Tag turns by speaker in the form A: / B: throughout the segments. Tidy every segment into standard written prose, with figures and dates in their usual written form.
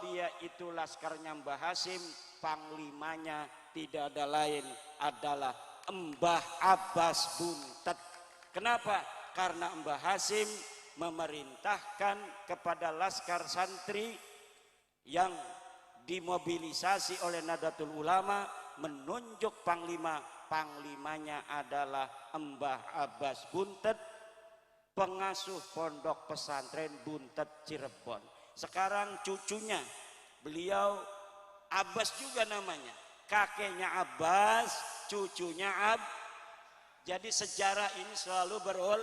A: dia itu laskarnya Mbah Hasim, panglimanya tidak ada lain adalah Mbah Abbas Buntet. Kenapa? Karena Mbah Hasim memerintahkan kepada laskar santri yang dimobilisasi oleh Nahdlatul Ulama menunjuk panglima. Panglimanya adalah Mbah Abbas Buntet, pengasuh pondok pesantren Buntet Cirebon. Sekarang cucunya, beliau Abbas juga namanya, kakeknya Abbas, cucunya Jadi sejarah ini selalu berulang.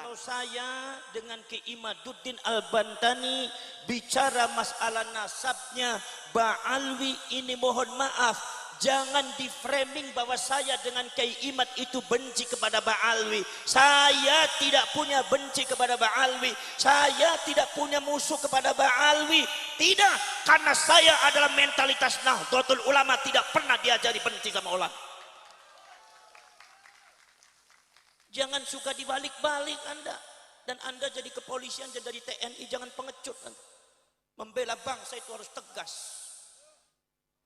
B: Kalau saya dengan Ki Imaduddin Al-Bantani bicara masalah nasabnya Ba'alwi, ini mohon maaf, jangan di framing bahwa saya dengan Kiai Imad itu benci kepada Ba'alwi. Saya tidak punya benci kepada Ba'alwi, saya tidak punya musuh kepada Ba'alwi. Tidak, karena saya adalah mentalitas Nahdlatul Ulama, tidak pernah diajari benci sama ulama. Jangan suka dibalik-balik Anda. Dan Anda jadi kepolisian, jadi TNI, jangan pengecut Anda. Membela bangsa itu harus tegas.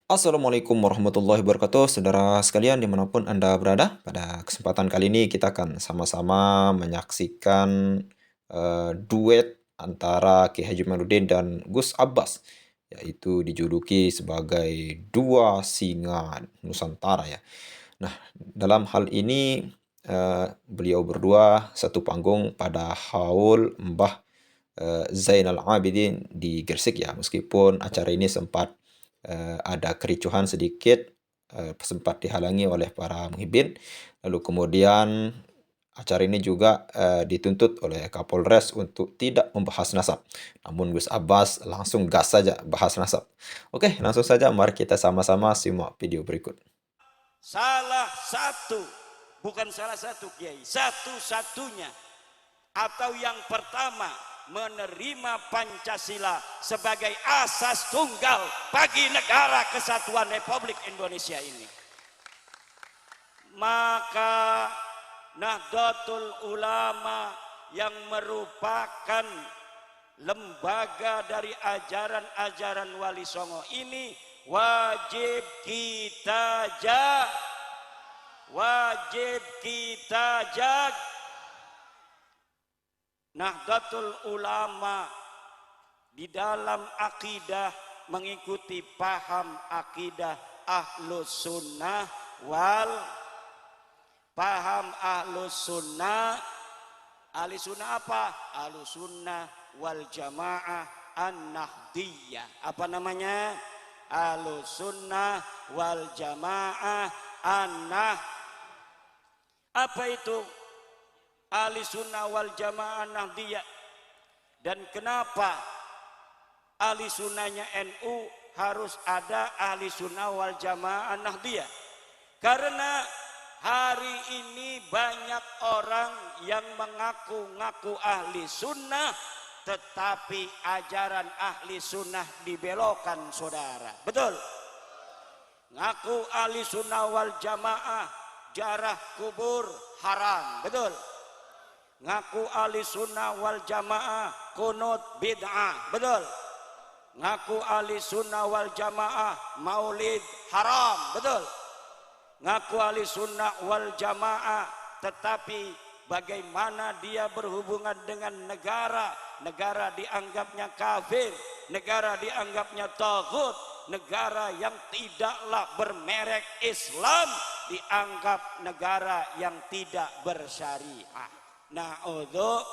C: Assalamualaikum warahmatullahi wabarakatuh, saudara sekalian dimanapun Anda berada. Pada kesempatan kali ini kita akan sama-sama menyaksikan duet antara Ki Haji Imaduddin dan Gus Abbas, yaitu dijuluki sebagai dua singa Nusantara ya. Nah, dalam hal ini beliau berdua satu panggung pada haul Mbah Zainal Abidin di Gresik ya, meskipun acara ini sempat ada kericuhan sedikit, sempat dihalangi oleh para muhibbin. Lalu kemudian acara ini juga dituntut oleh Kapolres untuk tidak membahas nasab. Namun Gus Abbas langsung gas saja bahas nasab. Oke, langsung saja mari kita sama-sama simak video berikut.
A: Salah satu, bukan salah satu Kiai, satu-satunya atau yang pertama menerima Pancasila sebagai asas tunggal bagi negara kesatuan Republik Indonesia ini. Maka Nahdlatul Ulama yang merupakan lembaga dari ajaran-ajaran Wali Songo ini wajib kita jaga. Nahdlatul Ulama di dalam akidah mengikuti paham akidah Ahlus Sunnah Ahli Sunnah apa? Ahlus Sunnah wal Jamaah An-Nahdiyah. Apa namanya? Ahlus Sunnah wal Jamaah Apa itu Ahli Sunnah wal Jamaah Nahdiyah? Dan kenapa Ahli Sunnahnya NU harus ada Ahli Sunnah wal Jamaah Nahdiyah? Karena hari ini banyak orang yang mengaku-ngaku ahli sunnah, tetapi ajaran ahli sunnah dibelokkan, saudara. Betul? Ngaku ahli sunnah wal jamaah, jarah kubur haram. Betul? Ngaku ahli sunnah wal jamaah, kunut bid'ah. Betul? Ngaku ahli sunnah wal jamaah, maulid haram. Betul? Ngaku ahli sunnah wal jamaah, tetapi bagaimana dia berhubungan dengan negara dianggapnya kafir, negara dianggapnya taghut, negara yang tidaklah bermerek Islam dianggap negara yang tidak bersyariah. Na'udzu,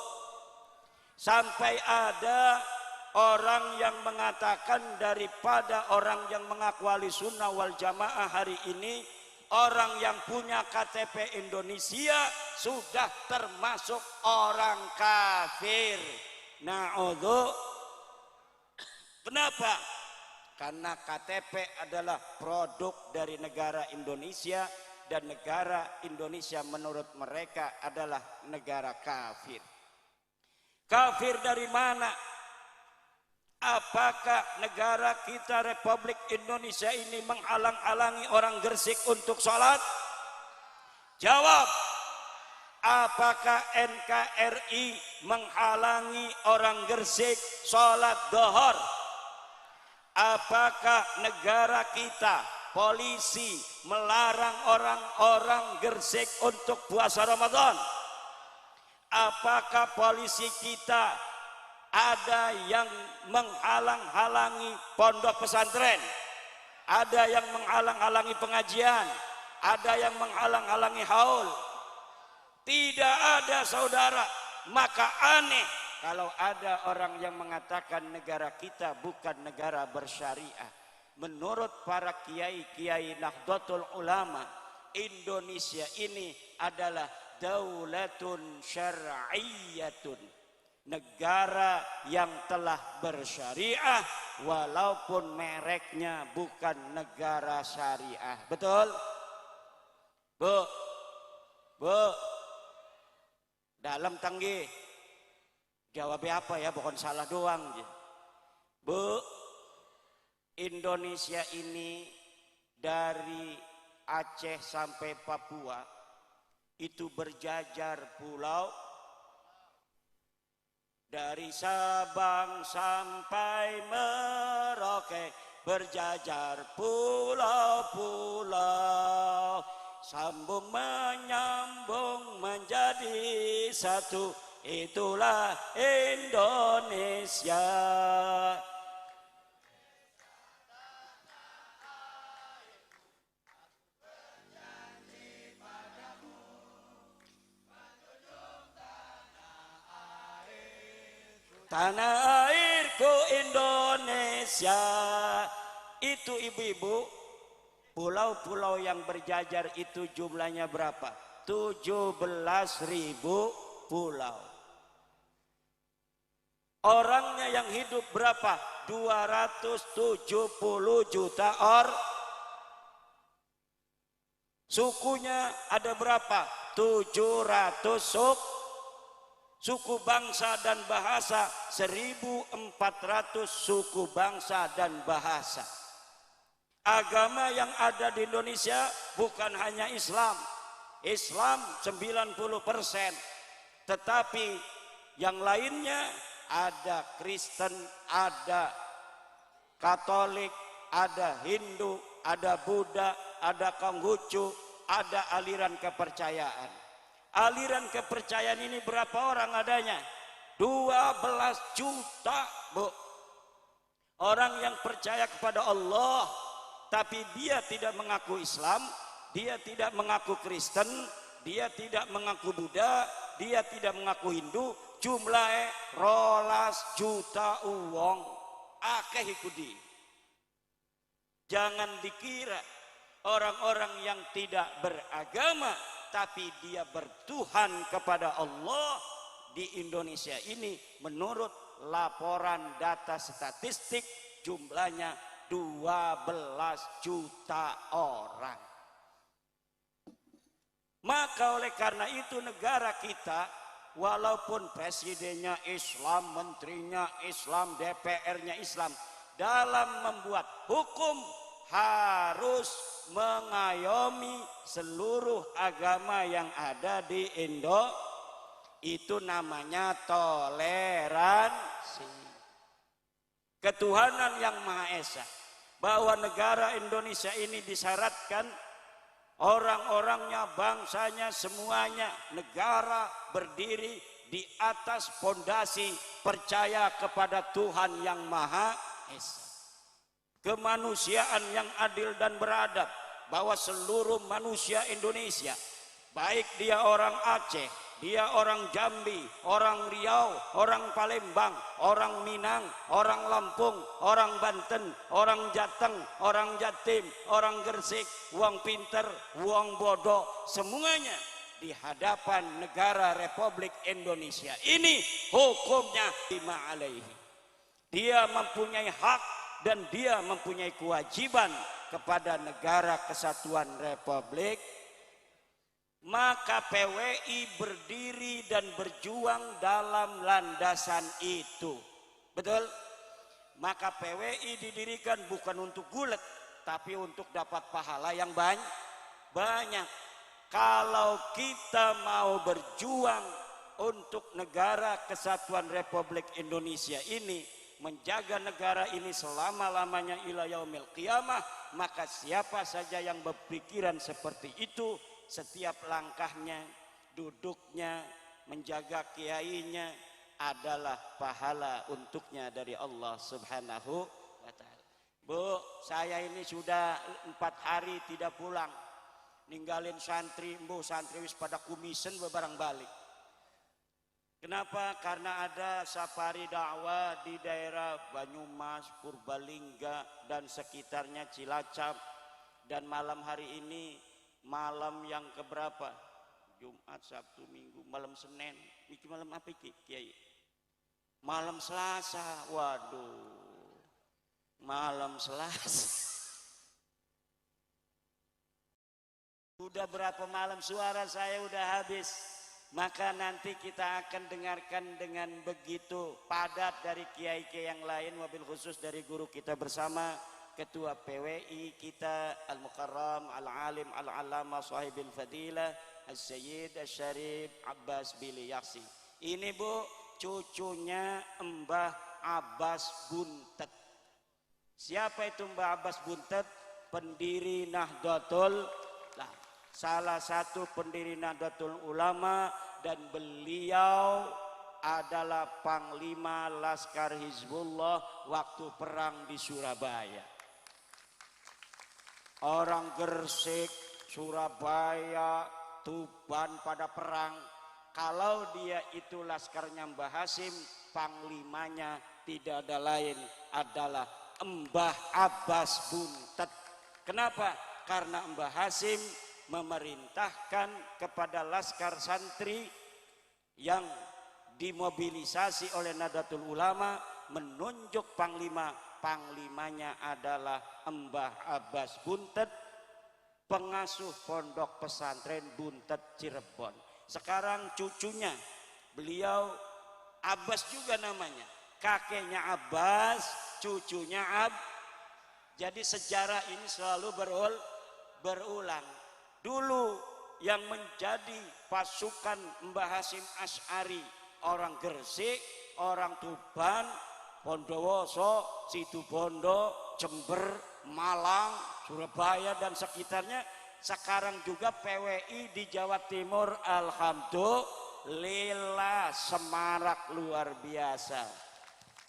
A: sampai ada orang yang mengatakan daripada orang yang mengaku ahli sunnah wal jamaah hari ini, orang yang punya KTP Indonesia sudah termasuk orang kafir. Na'udzu. Kenapa? Karena KTP adalah produk dari negara Indonesia, dan negara Indonesia menurut mereka adalah negara kafir. Kafir dari mana? Apakah negara kita Republik Indonesia ini menghalang-halangi orang Gresik untuk sholat? Jawab. Apakah NKRI menghalangi orang Gresik sholat dhuhur? Apakah negara kita, polisi melarang orang-orang Gresik untuk puasa Ramadan? Apakah polisi kita ada yang menghalang-halangi pondok pesantren? Ada yang menghalang-halangi pengajian? Ada yang menghalang-halangi haul? Tidak ada, saudara. Maka aneh kalau ada orang yang mengatakan negara kita bukan negara bersyariah. Menurut para kiai-kiai Nahdlatul Ulama, Indonesia ini adalah daulatun syar'iyyatun, negara yang telah bersyariah walaupun mereknya bukan negara syariah. Betul? Bu, dalam tanggi jawabnya apa ya, bukan salah doang. Bu, Indonesia ini dari Aceh sampai Papua itu berjajar pulau, dari Sabang sampai Merauke berjajar pulau-pulau, sambung menyambung menjadi satu, itulah Indonesia. Tanah airku Indonesia. Itu ibu-ibu, pulau-pulau yang berjajar itu jumlahnya berapa? 17.000 pulau. Orangnya yang hidup berapa? 270 juta orang. Sukunya ada berapa? 700 suku bangsa dan bahasa, 1.400 suku bangsa dan bahasa. Agama yang ada di Indonesia bukan hanya Islam. Islam 90%, tetapi yang lainnya ada Kristen, ada Katolik, ada Hindu, ada Buddha, ada Konghucu, ada aliran kepercayaan. Aliran kepercayaan ini berapa orang adanya? 12 juta, Bu. Orang yang percaya kepada Allah, tapi dia tidak mengaku Islam, dia tidak mengaku Kristen, dia tidak mengaku Buddha, dia tidak mengaku Hindu, jumlahnya 12 juta uang. Akeh ikudi. Jangan dikira orang-orang yang tidak beragama tapi dia bertuhan kepada Allah di Indonesia ini, menurut laporan data statistik jumlahnya 12 juta orang. Maka oleh karena itu negara kita, walaupun presidennya Islam, menterinya Islam, DPR-nya Islam, dalam membuat hukum harus mengayomi seluruh agama yang ada di Indo. Itu namanya toleransi. Ketuhanan yang Maha Esa, bahwa negara Indonesia ini disyaratkan orang-orangnya, bangsanya, semuanya, negara berdiri di atas fondasi percaya kepada Tuhan yang Maha Esa. Kemanusiaan yang adil dan beradab, bahwa seluruh manusia Indonesia, baik dia orang Aceh, dia orang Jambi, orang Riau, orang Palembang, orang Minang, orang Lampung, orang Banten, orang Jateng, orang Jatim, orang Gresik, wong pinter, wong bodoh, semuanya di hadapan negara Republik Indonesia ini hukumnya lima alaihi. Dia mempunyai hak dan dia mempunyai kewajiban kepada negara kesatuan Republik. Maka PWI berdiri dan berjuang dalam landasan itu. Betul? Maka PWI didirikan bukan untuk gulet, tapi untuk dapat pahala yang banyak. Kalau kita mau berjuang untuk negara kesatuan Republik Indonesia ini, menjaga negara ini selama-lamanya ila yaumil qiyamah, maka siapa saja yang berpikiran seperti itu, setiap langkahnya, duduknya, menjaga kiainya adalah pahala untuknya dari Allah Subhanahu wa ta'ala. Bu, saya ini sudah 4 hari tidak pulang, ninggalin santri, santri wis pada kumisen bebarang balik. Kenapa? Karena ada safari dakwah di daerah Banyumas, Purbalingga dan sekitarnya, Cilacap, dan malam hari ini malam yang keberapa? Jumat, Sabtu, Minggu, malam Senin. Iki malam apa iki, Kiai? Malam Selasa. Waduh. Malam Selasa. Udah berapa malam suara saya udah habis. Maka nanti kita akan dengarkan dengan begitu padat dari kiai-kiai yang lain, wabil khusus dari guru kita bersama, Ketua PWI kita Al-Mukarram, Al-Alim, Al-Alama, Sahibil Fadilah, Al-Sayyid, Al-Syarif, Abbas Bili Yaksi. Ini Bu, cucunya Mbah Abbas Buntet. Siapa itu Mbah Abbas Buntet? Pendiri Nahdlatul, salah satu pendiri Nahdlatul Ulama, dan beliau adalah Panglima Laskar Hizbullah waktu perang di Surabaya. Orang Gresik, Surabaya, Tuban pada perang. Kalau dia itu laskarnya Mbah Hasim, panglimanya tidak ada lain adalah Mbah Abbas Buntet. Kenapa? Karena Mbah Hasim memerintahkan kepada laskar santri yang dimobilisasi oleh Nahdlatul Ulama menunjuk panglima. Panglimanya adalah Mbah Abbas Buntet, pengasuh pondok pesantren Buntet Cirebon. Sekarang cucunya, beliau Abbas juga namanya, kakeknya Abbas, cucunya Jadi sejarah ini selalu berulang. Dulu yang menjadi pasukan Mbah Hasim Asy'ari orang Gresik, orang Tuban, Bondowoso, Situbondo, Jember, Malang, Surabaya dan sekitarnya. Sekarang juga PWI di Jawa Timur, alhamdulillah, semarak luar biasa.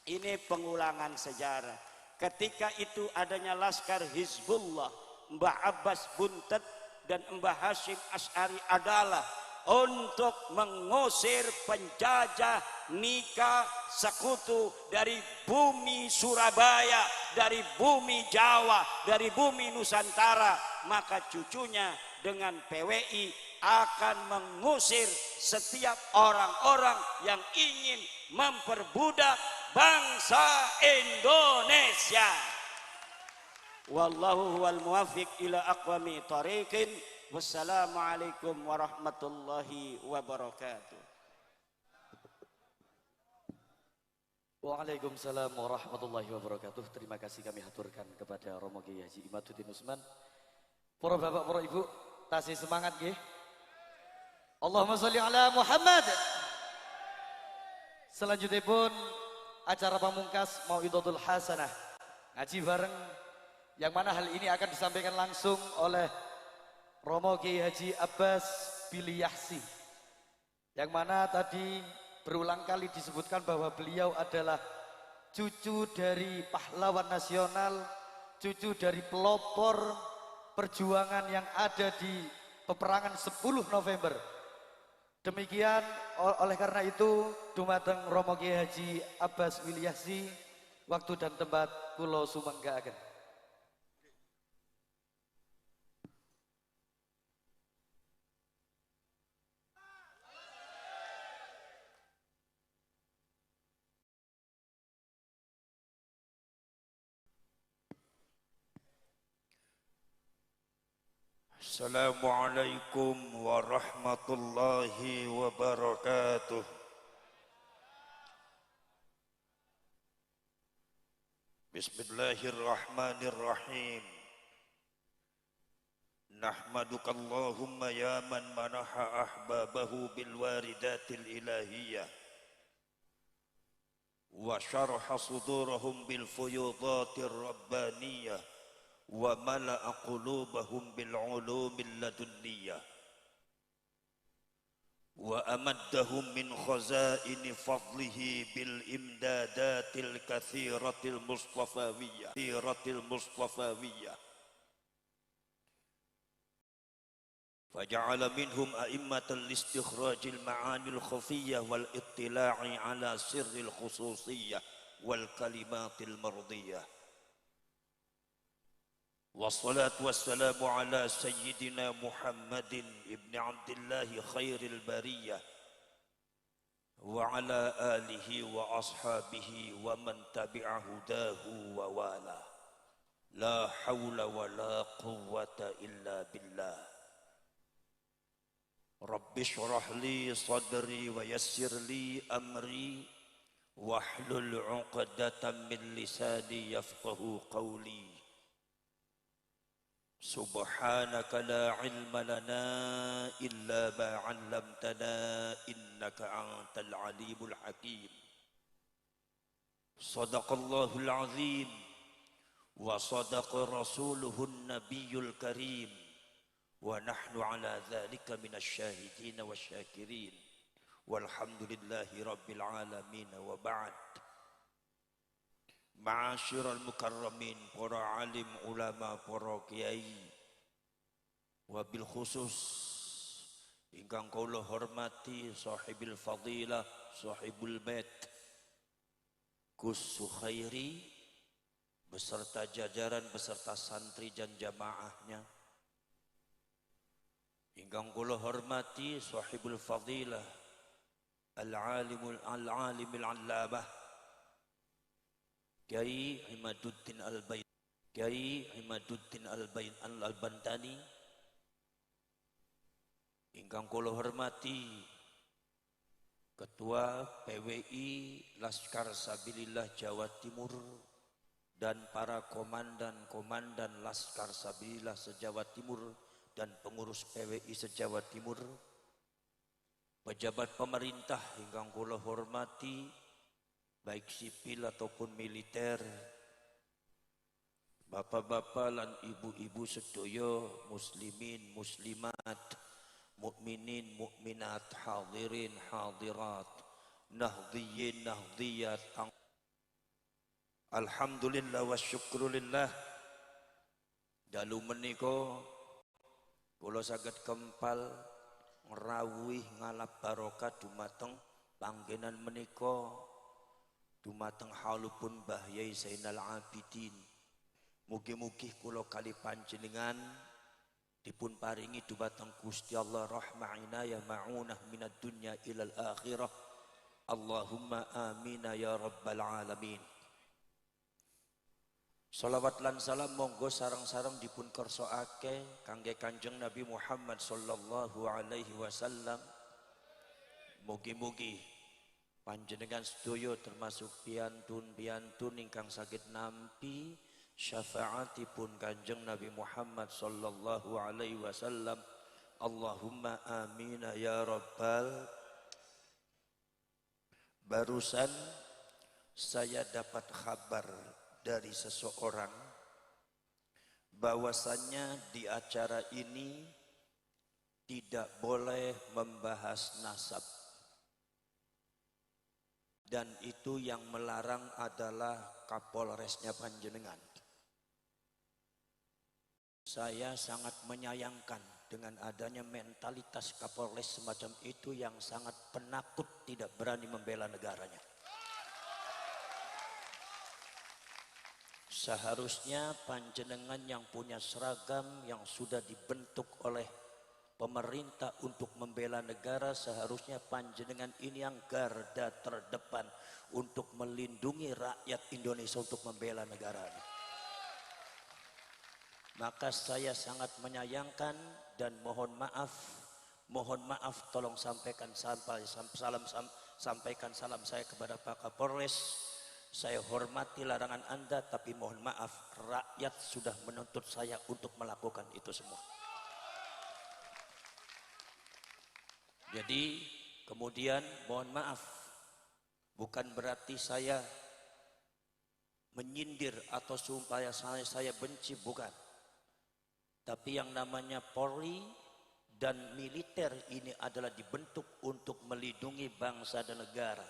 A: Ini pengulangan sejarah. Ketika itu adanya Laskar Hizbullah, Mbah Abbas Buntet dan Mbah Hasim Asy'ari adalah untuk mengusir penjajah nikah sekutu dari bumi Surabaya, dari bumi Jawa, dari bumi Nusantara. Maka cucunya dengan PWI akan mengusir setiap orang-orang yang ingin memperbudak bangsa Indonesia. Wallahu huwal muwaffiq ila aqwami thariqin. Wassalamualaikum warahmatullahi wabarakatuh.
D: Waalaikumsalam warahmatullahi wabarakatuh. Terima kasih kami haturkan kepada Romo Kiai Haji Imaduddin Usman. Para bapak, para ibu, tasih semangat nggih. Allahumma sholli ala Muhammad. Selanjutnya pun acara pamungkas Mau'idatul Hasanah, ngaji bareng, yang mana hal ini akan disampaikan langsung oleh Romo Kiai Haji Abbas Bili Yaksi, yang mana tadi berulang kali disebutkan bahwa beliau adalah cucu dari pahlawan nasional, cucu dari pelopor perjuangan yang ada di peperangan 10 November. Demikian, oleh karena itu dumateng Romo Kiai Haji Abbas Bili Yaksi, waktu dan tempat kula sumenggaaken.
E: Assalamualaikum warahmatullahi wabarakatuh. Bismillahirrahmanirrahim. Nahmaduka Allahumma ya man manaha ahbabahu bil waridatil ilahiyah. وشرح صدورهم بالفيوضات الربانية وملأ قلوبهم بالعلوم اللدنية وأمدهم من خزائن فضله بالإمدادات الكثيرة المصطفاوية فجعل منهم أئمة لاستخراج المعاني الخفية والاطلاع على سر الخصوصية والكلمات المرضية والصلاة والسلام على سيدنا محمد بن عبد الله خير البرية وعلى آله وأصحابه ومن تبع هداه ووالاه لا حول ولا قوة إلا بالله رب اشرح لي صدري ويسر لي أمري واحلل عقدة من لساني يفقه قولي سبحانك لا علم لنا إلا ما علمتنا إنك أنت العليم الحكيم صدق الله العظيم وصدق رسوله النبي الكريم ونحن على ذلك من الشاهدين والشاكرين والحمد لله رب العالمين وبعد Ma'asyiral mukarramin, para alim ulama, para kiai, wabil khusus ingkang kula hormati sahibil fadilah, sahibul bait Gus Sukhairi beserta jajaran beserta santri dan jamaahnya. Ingkang kula hormati sahibul fadilah al-alimul allamah Kiai Imaduddin Al-Bantani, ingkang kula hormati Ketua PWI Laskar Sabilillah Jawa Timur dan para komandan-komandan Laskar Sabilillah se-Jawa Timur dan pengurus PWI se-Jawa Timur, pejabat pemerintah ingkang kula hormati baik sipil ataupun militer, bapak-bapak lan ibu-ibu sedaya muslimin muslimat, mukminin mukminat, hadirin hadirat, nahdhiyin nahdhiyat. Alhamdulillah wa syukrulillah. Dalu menika kula saged kempal ngrawuhi ngalap barokah dumateng panggenan menika, dumateng haulipun Mbah Yai Zainal Abidin. Mugi-mugi kula kali panjenengan dipun paringi dumateng Gusti Allah rahmah inayah ma'unah minad dunya ilal akhirah. Allahumma amin ya rabbal alamin. Salawat lan salam monggo sareng-sareng dipun kersakake kangge Kanjeng Nabi Muhammad sallallahu alaihi wasallam. Mugi-mugi panjenengan sedaya termasuk piantun-piantun ingkang saged nampi syafaatipun Kanjeng Nabi Muhammad sallallahu alaihi wasallam. Allahumma amin ya rabbal. Barusan saya dapat kabar dari seseorang bahwasannya di acara ini tidak boleh membahas nasab. Dan itu yang melarang adalah Kapolresnya panjenengan. Saya sangat menyayangkan dengan adanya mentalitas Kapolres semacam itu yang sangat penakut, tidak berani membela negaranya. Seharusnya panjenengan yang punya seragam yang sudah dibentuk oleh pemerintah untuk membela negara, seharusnya panjenengan ini yang garda terdepan untuk melindungi rakyat Indonesia untuk membela negaranya. Maka saya sangat menyayangkan dan mohon maaf tolong sampaikan salam saya kepada Pak Kapolres. Saya hormati larangan Anda, tapi mohon maaf rakyat sudah menuntut saya untuk melakukan itu semua. Jadi kemudian mohon maaf Bukan berarti saya menyindir atau supaya saya benci, bukan. Tapi yang namanya Polri dan militer ini adalah dibentuk untuk melindungi bangsa dan negara.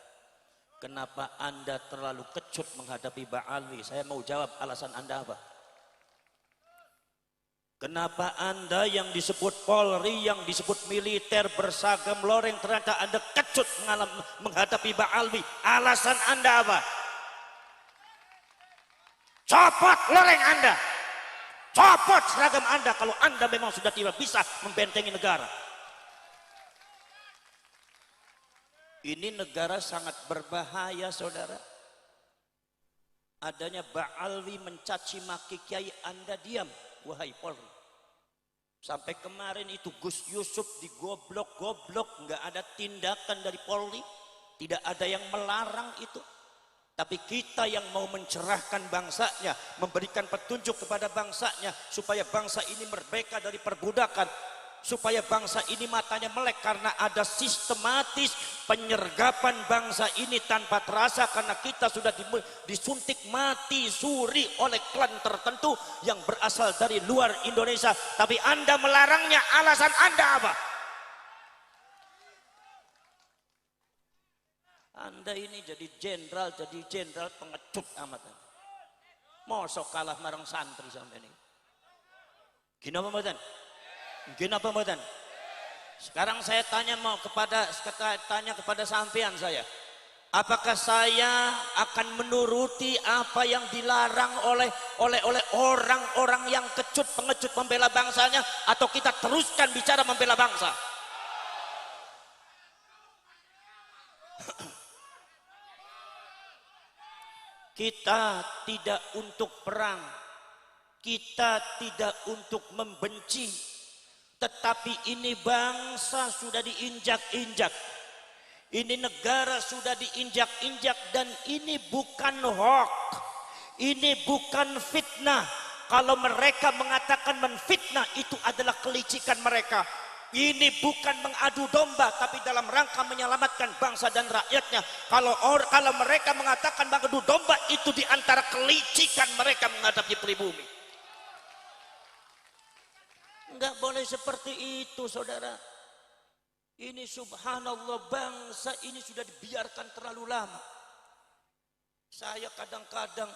E: Kenapa Anda terlalu kecut menghadapi Ba'alwi? Saya mau jawab alasan Anda apa? Kenapa Anda yang disebut Polri, yang disebut militer berseragam loreng, ternyata Anda kecut menghadapi Ba'alwi? Alasan Anda apa? Copot loreng Anda, copot seragam Anda kalau Anda memang sudah tidak bisa membentengi negara. Ini negara sangat berbahaya, saudara. Adanya Ba'alwi mencaci maki kiai, Anda diam, wahai Polri. Sampai kemarin itu Gus Yusuf digoblok-goblok, nggak ada tindakan dari Polri, tidak ada yang melarang itu. Tapi kita yang mau mencerahkan bangsanya, memberikan petunjuk kepada bangsanya, supaya bangsa ini merdeka dari perbudakan, supaya bangsa ini matanya melek karena ada sistematis penyergapan bangsa ini tanpa terasa, karena kita sudah disuntik mati suri oleh klan tertentu yang berasal dari luar Indonesia. Tapi Anda melarangnya, alasan Anda apa? Anda ini jadi jenderal pengecut amat. Mosok kalah marang santri sampai ini. Gini apa mboten? Gini apa mboten? Sekarang saya tanya kepada sampean saya. Apakah saya akan menuruti apa yang dilarang oleh orang-orang yang kecut pengecut membela bangsanya, atau kita teruskan bicara membela bangsa? Kita tidak untuk perang, kita tidak untuk membenci, tetapi ini bangsa sudah diinjak-injak, ini negara sudah diinjak-injak, dan ini bukan hoax, ini bukan fitnah. Kalau mereka mengatakan menfitnah, itu adalah kelicikan mereka. Ini bukan mengadu domba, tapi dalam rangka menyelamatkan bangsa dan rakyatnya. Kalau mereka mengatakan mengadu domba, itu diantara kelicikan mereka menghadapi pribumi. Enggak boleh seperti itu, saudara. Ini subhanallah, bangsa ini sudah dibiarkan terlalu lama. Saya kadang-kadang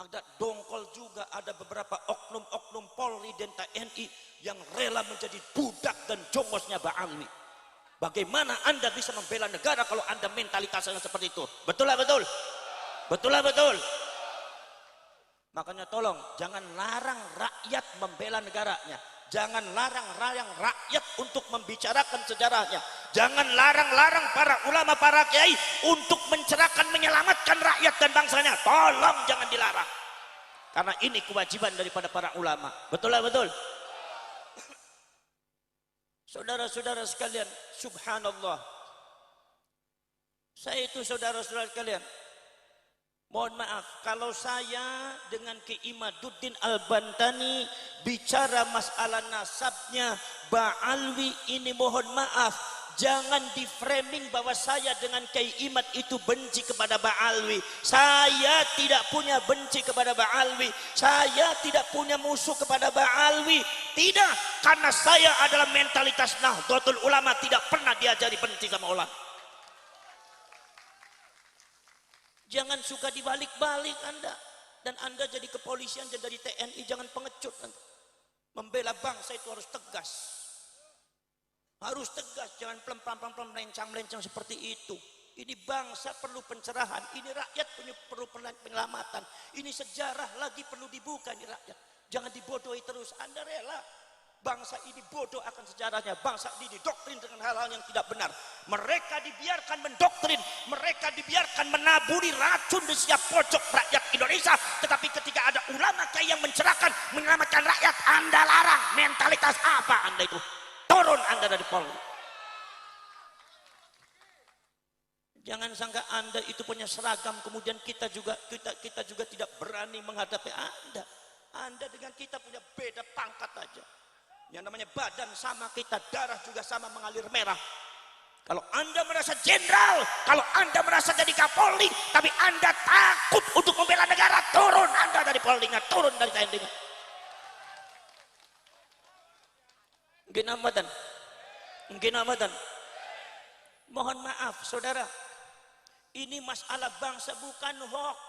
E: agak dongkol juga, ada beberapa oknum-oknum Polri dan TNI yang rela menjadi budak dan jongosnya Ba'alwi. Bagaimana Anda bisa membela negara kalau Anda mentalitasnya seperti itu? Betul lah betul? Betul lah betul? Makanya tolong jangan larang rakyat membela negaranya. Jangan larang-larang rakyat untuk membicarakan sejarahnya. Jangan larang-larang para ulama, para kiai untuk mencerahkan, menyelamatkan rakyat dan bangsanya. Tolong jangan dilarang. Karena ini kewajiban daripada para ulama. Betul lah betul? Saudara-saudara sekalian, subhanallah. Saya itu saudara-saudara sekalian, mohon maaf kalau saya dengan Ki Imaduddin Al-Bantani bicara masalah nasabnya Ba'alwi ini, mohon maaf, jangan di framing bahwa saya dengan Kiai Imad itu benci kepada Ba'alwi. Saya tidak punya benci kepada Ba'alwi, saya tidak punya musuh kepada Ba'alwi. Tidak, karena saya adalah mentalitas Nahdlatul Ulama, tidak pernah diajari benci sama ulama. Jangan suka dibalik-balik Anda. Dan Anda jadi kepolisian dan dari TNI, jangan pengecut Anda. Membela bangsa itu harus tegas. Harus tegas, jangan pelempam-pelempam, melencang-melencang seperti itu. Ini bangsa perlu pencerahan, ini rakyat perlu penyelamatan. Ini sejarah lagi perlu dibuka, ini rakyat. Jangan dibodohi terus. Anda rela bangsa ini bodoh akan sejarahnya, bangsa ini didoktrin dengan hal-hal yang tidak benar. Mereka dibiarkan mendoktrin, mereka dibiarkan menaburi racun di setiap pojok rakyat Indonesia. Tetapi ketika ada ulama kiai yang mencerahkan, menyelamatkan rakyat, Anda larang. Mentalitas apa Anda itu? Turun Anda dari Polri. Jangan sangka Anda itu punya seragam, kemudian kita juga tidak berani menghadapi Anda. Anda dengan kita punya beda pangkat aja. Yang namanya badan sama kita, darah juga sama mengalir merah.
B: Kalau Anda merasa jenderal, kalau Anda merasa jadi Kapolri, tapi Anda takut untuk membela negara, turun Anda dari Polri-nya, turun dari TNI-nya. Mungkin amatan. Mohon maaf saudara, ini masalah bangsa bukan hoax.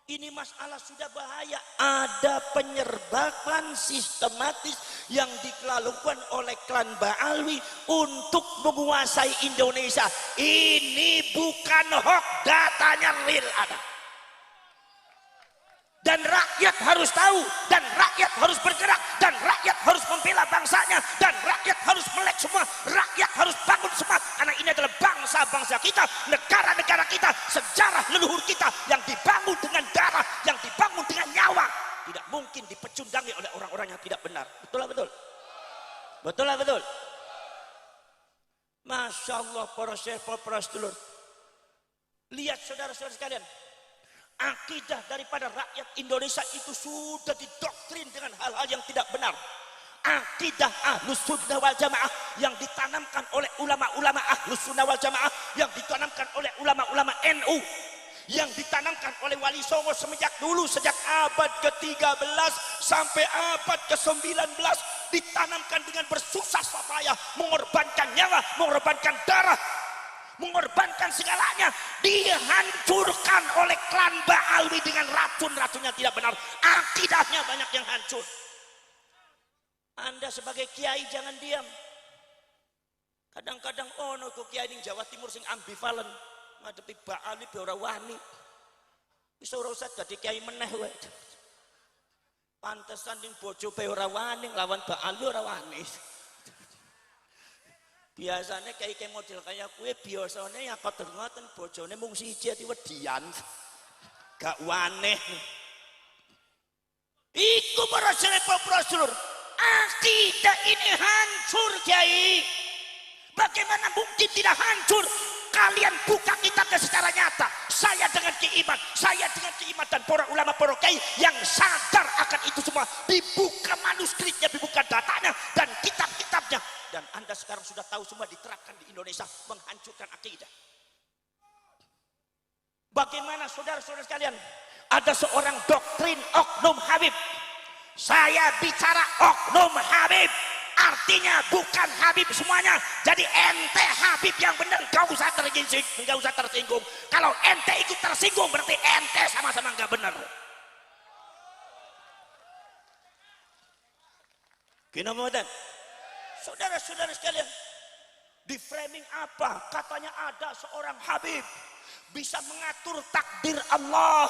B: Ini masalah sudah bahaya. Ada penyerbakan sistematis yang dilakukan oleh klan Ba'alwi untuk menguasai Indonesia. Ini bukan hoax, datanya real ada. Dan rakyat harus tahu, dan rakyat harus bergerak, dan rakyat harus membela bangsanya, dan rakyat harus melek semua, rakyat harus bangun semua, karena ini adalah bangsa-bangsa kita, negara-negara kita, sejarah leluhur kita yang dibangun dengan darah, yang dibangun dengan nyawa, tidak mungkin dipecundangi oleh orang-orang yang tidak benar. Betul lah betul? Betul lah betul? Masya Allah para syekh, para sedulur, lihat saudara-saudara sekalian, akidah daripada rakyat Indonesia itu sudah didoktrin dengan hal-hal yang tidak benar. Akidah Ahlus Sunnah wal Jamaah yang ditanamkan oleh ulama-ulama Ahlus Sunnah wal Jamaah, yang ditanamkan oleh ulama-ulama NU, yang ditanamkan oleh Wali Songo semenjak dulu, sejak abad ke-13 sampai abad ke-19, ditanamkan dengan bersusah payah, mengorbankan nyawa, mengorbankan darah, mengorbankan segalanya, dihancurkan oleh klan Ba'alwi dengan racun-racunnya tidak benar. Akidahnya banyak yang hancur. Anda sebagai kiai jangan diam. Kadang-kadang ono kok kiai ning Jawa Timur sing ambivalen ngadepi Ba'alwi be ora wani. Wis ora usah dadi kiai meneh wae. Pantesan ning bojo be ora wani lawan Ba'alwi ora wani. Biasanya kayak model kayak kue biasanya yang kotor ngoten bojone mung siji ati wedian gak waneh. Iku para sedulur, akidah ini hancur Kiai. Bagaimana mungkin tidak hancur? Kalian buka kitabnya secara nyata. Saya dengan keiman dan para ulama, para kiai yang sadar akan itu semua, dibuka manuskripnya, dibuka datanya dan kitab-kitabnya. Dan Anda sekarang sudah tahu semua diterapkan di Indonesia, menghancurkan akidah. Bagaimana saudara-saudara sekalian? Ada seorang doktrin oknum Habib. Saya bicara oknum Habib, artinya bukan Habib semuanya. Jadi ente Habib yang benar, gak usah tersinggung. Kalau ente ikut tersinggung berarti ente sama-sama gak benar. Kenapa? Saudara-saudara sekalian, di framing apa? Katanya ada seorang Habib bisa mengatur takdir Allah.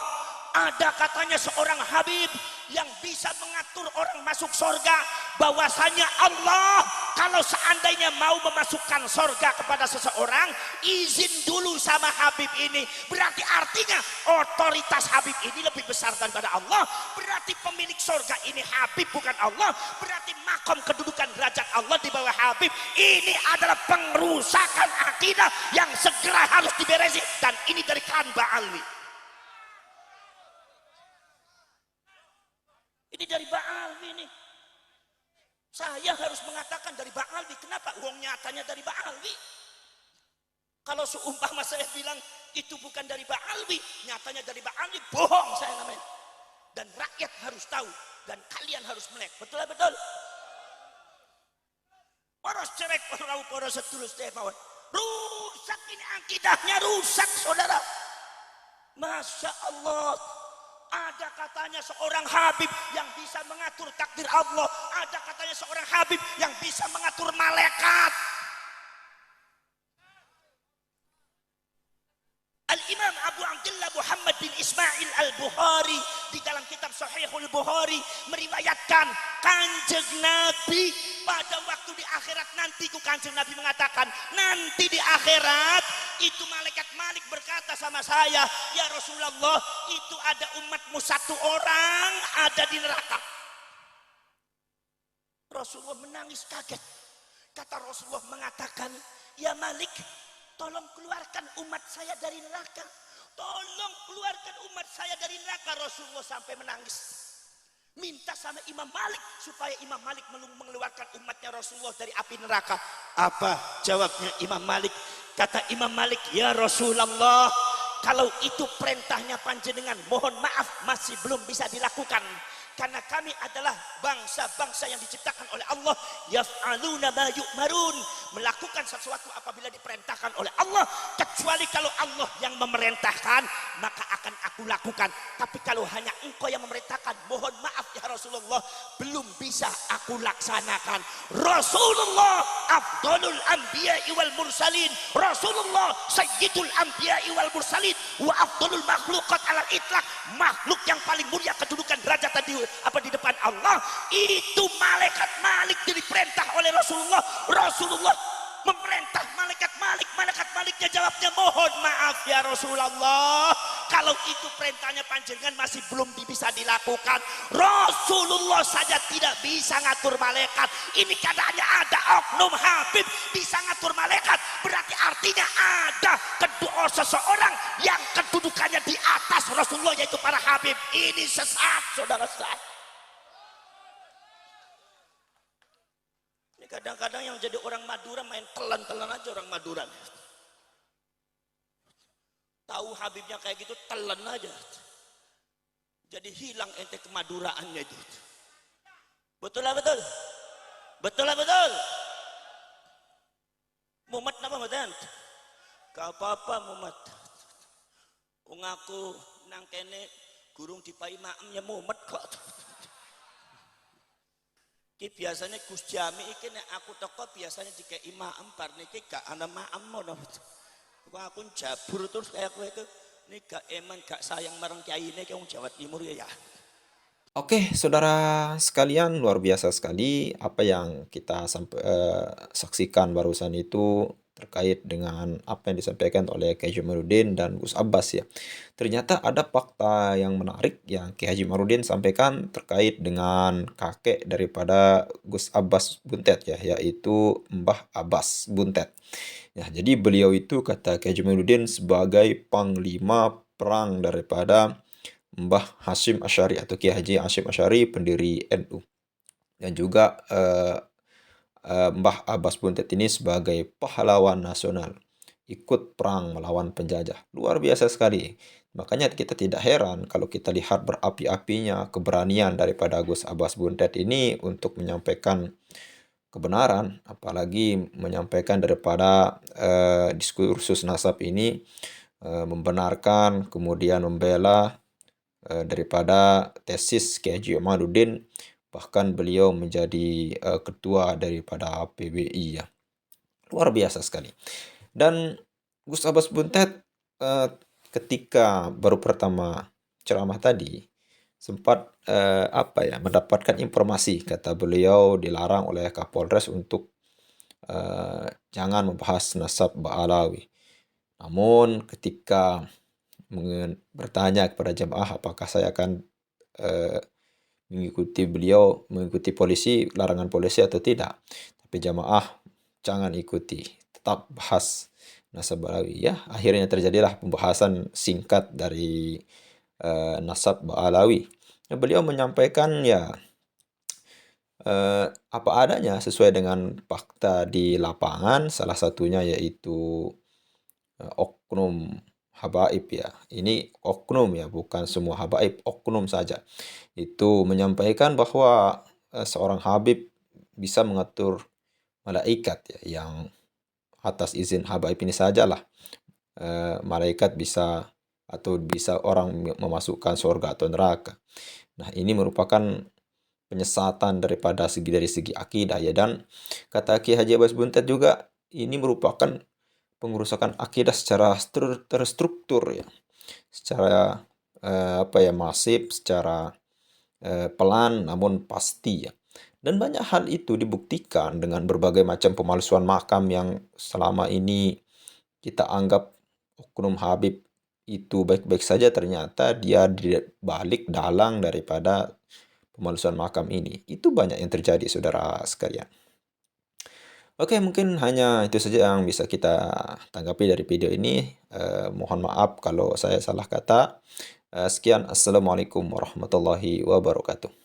B: Ada katanya seorang Habib yang bisa mengatur orang masuk surga. Bahwasanya Allah kalau seandainya mau memasukkan surga kepada seseorang, izin dulu sama Habib ini. Berarti artinya otoritas Habib ini lebih besar daripada Allah. Berarti pemilik surga ini Habib bukan Allah. Berarti makom kedudukan derajat Allah di bawah Habib. Ini adalah pengrusakan akidah yang segera harus diberesi. Dan ini dari klan Ba'alwi. Ini dari Ba'alwi nih. Saya harus mengatakan dari Ba'alwi. Kenapa? Uang nyatanya dari Ba'alwi. Kalau seumpama saya bilang itu bukan dari Ba'alwi, nyatanya dari Ba'alwi, bohong saya namanya. Dan rakyat harus tahu. Dan kalian harus melek. Betul ya betul? Poros cerek, poros setulus tepawan. Rusak ini akidahnya, rusak saudara. Masya Allah. Ada katanya seorang Habib yang bisa mengatur takdir Allah. Ada katanya seorang Habib yang bisa mengatur malaikat. Al-Imam Abu Abdullah Muhammad bin Ismail Al-Bukhari di dalam kitab Sahihul Bukhari meriwayatkan Kanjeng Nabi pada waktu di akhirat nanti, Kanjeng Nabi mengatakan nanti di akhirat itu malaikat Malik berkata sama saya, ya Rasulullah, itu ada umatmu satu orang ada di neraka. Rasulullah menangis kaget. Kata Rasulullah mengatakan, ya Malik, tolong keluarkan umat saya dari neraka. Tolong keluarkan umat saya dari neraka. Rasulullah sampai menangis. Minta sama Imam Malik supaya Imam Malik mengeluarkan umatnya Rasulullah dari api neraka. Apa jawabnya Imam Malik? Kata Imam Malik, ya Rasulullah, kalau itu perintahnya panjenengan, mohon maaf masih belum bisa dilakukan. Karena kami adalah bangsa-bangsa yang diciptakan oleh Allah, yaf'aluna ma yu'marun, melakukan sesuatu apabila diperintahkan oleh Allah, kecuali kalau Allah yang memerintahkan maka akan aku lakukan. Tapi kalau hanya engkau yang memerintahkan, mohon maaf ya Rasulullah, belum bisa aku laksanakan. Rasulullah afdalul anbiya'i wal mursalin, Rasulullah sayyidul anbiya'i wal mursalin, wa afdalul makhluqat alal itlaq, makhluk yang paling mulia kedudukan derajat di depan Allah. Itu malaikat Malik diperintah oleh Rasulullah. Rasulullah memerintah malaikat Malik, malaikat Maliknya jawabnya, mohon maaf ya Rasulullah, kalau itu perintahnya panjenengan masih belum bisa dilakukan. Rasulullah saja tidak bisa ngatur malaikat, ini keadaannya ada oknum Habib bisa ngatur malaikat, berarti artinya ada kedua seseorang yang kedudukannya di atas Rasulullah, yaitu para Habib. Ini sesat, saudara, sesat. Kadang-kadang yang jadi orang Madura main telan-telan aja orang Madura. Tahu Habibnya kayak gitu, telan aja. Jadi hilang ente kemaduraannya itu. Betul lah betul? Betul lah betul? Mumat apa betul? Gak apa-apa Mumat. Ngaku nang kene gurung dipai maemnya mumet kok. Biasanya Gus Jami iki nek aku teko biasanya dikei maem, bar niki gak ana maem ngono. Aku jabur terus kayak kowe iki nek gak eman gak sayang marang kiyaine ki wong Jawa Timur ya.
C: Oke, saudara sekalian, luar biasa sekali apa yang kita saksikan barusan itu terkait dengan apa yang disampaikan oleh Kiai Haji Marudin dan Gus Abbas ya. Ternyata ada fakta yang menarik yang Kiai Haji Marudin sampaikan terkait dengan kakek daripada Gus Abbas Buntet ya, yaitu Mbah Abbas Buntet. Ya, jadi beliau itu kata Kiai Haji Marudin sebagai panglima perang daripada Mbah Hashim Asy'ari atau Kiai Haji Hashim Asy'ari pendiri NU. Dan juga Mbah Abbas Buntet ini sebagai pahlawan nasional, ikut perang melawan penjajah. Luar biasa sekali. Makanya kita tidak heran kalau kita lihat berapi-apinya keberanian daripada Gus Abbas Buntet ini untuk menyampaikan kebenaran, apalagi menyampaikan daripada diskursus nasab ini, membenarkan kemudian membela daripada tesis Kiai Haji Imaduddin. Bahkan beliau menjadi ketua daripada PBI ya. Luar biasa sekali. Dan Gus Abbas Buntet ketika baru pertama ceramah tadi sempat mendapatkan informasi, kata beliau dilarang oleh Kapolres untuk jangan membahas nasab Ba'alawi. Namun ketika bertanya kepada jemaah apakah saya akan mengikuti polisi, larangan polisi atau tidak. Tapi jamaah jangan ikuti, tetap bahas nasab Ba'alawi ya. Akhirnya terjadilah pembahasan singkat dari nasab Ba'alawi. Beliau menyampaikan ya apa adanya sesuai dengan fakta di lapangan, salah satunya yaitu oknum habaib ya. Ini oknum ya, bukan semua habaib, oknum saja. Itu menyampaikan bahwa seorang habib bisa mengatur malaikat ya, yang atas izin habaib ini sajalah malaikat bisa atau bisa orang memasukkan surga atau neraka. Nah, ini merupakan penyesatan dari segi akidah ya. Dan kata Kiai Haji Abbas Buntet juga ini merupakan pengerusakan akidah secara terstruktur ya, secara masif, secara pelan namun pasti ya. Dan banyak hal itu dibuktikan dengan berbagai macam pemalsuan makam yang selama ini kita anggap oknum habib itu baik-baik saja, ternyata dia di balik dalang daripada pemalsuan makam ini. Itu banyak yang terjadi, saudara sekalian. Oke, mungkin hanya itu saja yang bisa kita tanggapi dari video ini. Mohon maaf kalau saya salah kata. Sekian, Assalamualaikum warahmatullahi wabarakatuh.